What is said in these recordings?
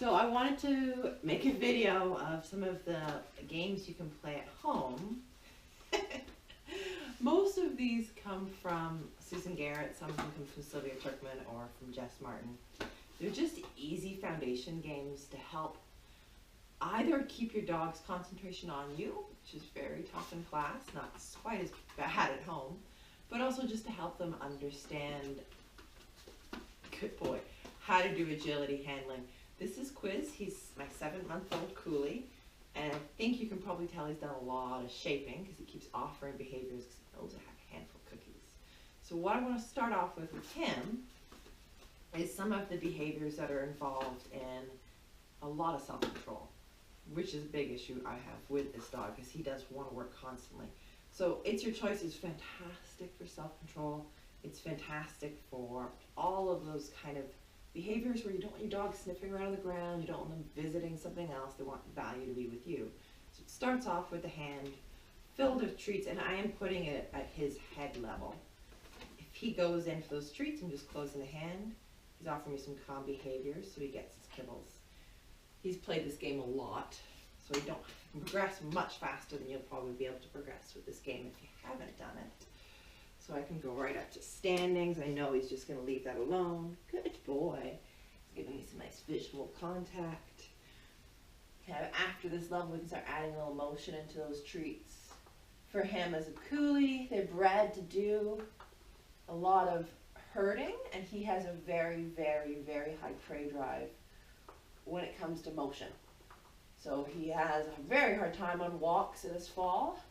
So I wanted to make a video of some of the games you can play at home. Most of these come from Susan Garrett, some of them come from Sylvia Turkman or from Jess Martin. They're just easy foundation games to help either keep your dog's concentration on you, which is very tough in class, not quite as bad at home, but also just to help them understand, good boy, how to do agility handling. This is Kwis. He's my 7-month-old Coolie, and I think you can probably tell he's done a lot of shaping because he keeps offering behaviors because he knows I have a handful of cookies. So what I want to start off with him is some of the behaviors that are involved in a lot of self-control, which is a big issue I have with this dog because he does want to work constantly. So It's Your Choice is fantastic for self-control. It's fantastic for all of those kind of behaviors where you don't want your dog sniffing around on the ground, you don't want them visiting something else, they want value to be with you. So it starts off with the hand filled with treats, and I am putting it at his head level. If he goes in for those treats, I'm just closing the hand. He's offering me some calm behaviors so he gets his kibbles. He's played this game a lot, so you don't progress much faster than you'll probably be able to progress with this game if you haven't done it. So I can go right up to standings. I know he's just going to leave that alone. Good boy. He's giving me some nice visual contact. Kind of after this level, we can start adding a little motion into those treats. For him as a Coolie, they're bred to do a lot of herding, and he has a very, very, very high prey drive when it comes to motion. So he has a very hard time on walks in this fall.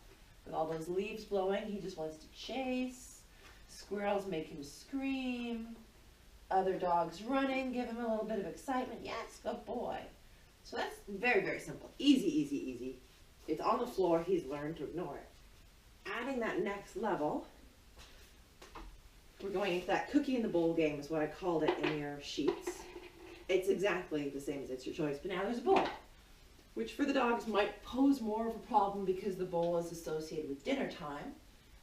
With all those leaves blowing, he just wants to chase. Squirrels make him scream. Other dogs running give him a little bit of excitement. Yes, good boy. So that's very, very simple. Easy, easy, easy. It's on the floor. He's learned to ignore it. Adding that next level, we're going into that cookie in the bowl game is what I called it in your sheets. It's exactly the same as It's Your Choice, but now there's a bowl, which for the dogs might pose more of a problem because the bowl is associated with dinner time.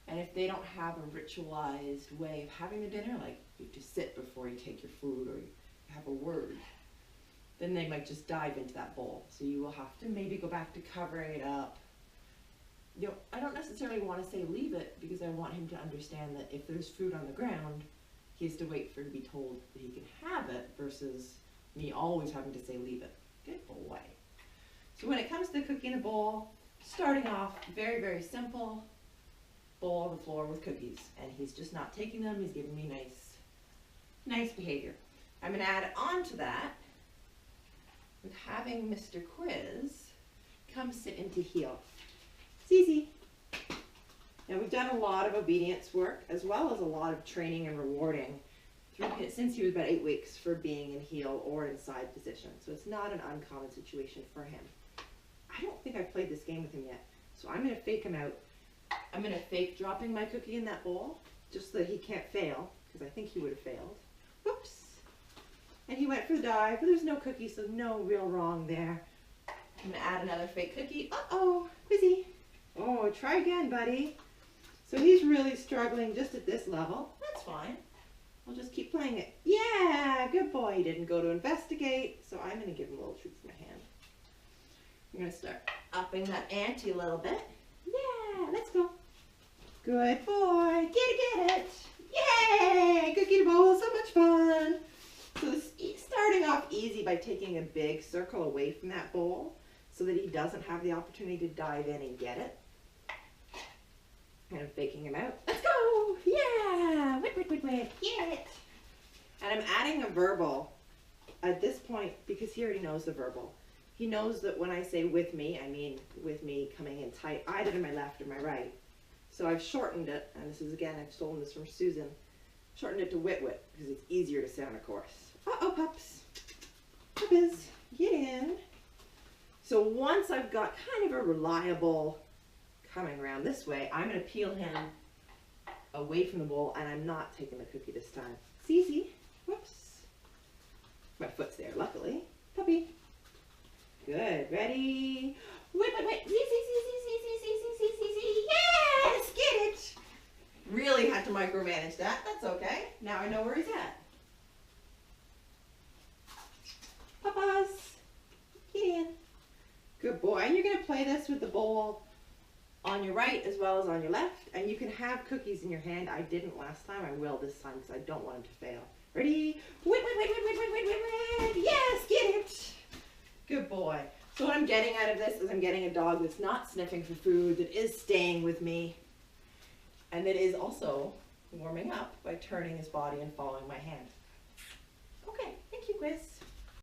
And if they don't have a ritualized way of having their dinner, like you have to sit before you take your food or you have a word, then they might just dive into that bowl. So you will have to maybe go back to covering it up. You know, I don't necessarily want to say leave it because I want him to understand that if there's food on the ground, he has to wait for it to be told that he can have it versus me always having to say leave it. Good boy. So when it comes to the cookie in a bowl, starting off very, very simple, bowl on the floor with cookies. And he's just not taking them, he's giving me nice behavior. I'm going to add on to that with having Mr. Kwis come sit into heel. It's easy. Now we've done a lot of obedience work as well as a lot of training and rewarding since he was about 8 weeks for being in heel or in side position. So it's not an uncommon situation for him. I don't think I've played this game with him yet, so I'm going to fake him out. I'm going to fake dropping my cookie in that bowl, just so that he can't fail, because I think he would have failed. Whoops! And he went for the dive, but there's no cookie, so no real wrong there. I'm going to add another fake cookie. Uh-oh, Quizzy. Oh, try again, buddy. So he's really struggling just at this level. That's fine. I'll just keep playing it. Yeah, good boy. He didn't go to investigate, so I'm going to give him a little treat for my hand. I'm going to start upping that ante a little bit. Yeah, let's go. Good boy. Get it. Yay! Cookie bowl, so much fun. So this, starting off easy by taking a big circle away from that bowl so that he doesn't have the opportunity to dive in and get it. Kind of faking him out. Let's go! Yeah! Whip, whip, whip, whip. Get it! And I'm adding a verbal at this point because he already knows the verbal. He knows that when I say with me, I mean with me coming in tight, either to my left or my right. So I've shortened it, and this is again, I've stolen this from Susan, shortened it to wit wit because it's easier to say on a course. Uh-oh, pups. Puppies, get in. So once I've got kind of a reliable coming around this way, I'm going to peel him away from the bowl, and I'm not taking the cookie this time. It's easy. Whoops. My foot's there, luckily. Puppy. Good. Ready? Wait, wait, wait. Yes! Get it! Really had to micromanage that. That's okay. Now I know where he's at. Papas. Good boy. And you're going to play this with the bowl on your right as well as on your left. And you can have cookies in your hand. I didn't last time. I will this time because I don't want him to fail. Ready? Wait. Yes, get it. Good boy. So what I'm getting out of this is I'm getting a dog that's not sniffing for food, that is staying with me, and that is also warming up by turning his body and following my hand. Okay, thank you, Kwis.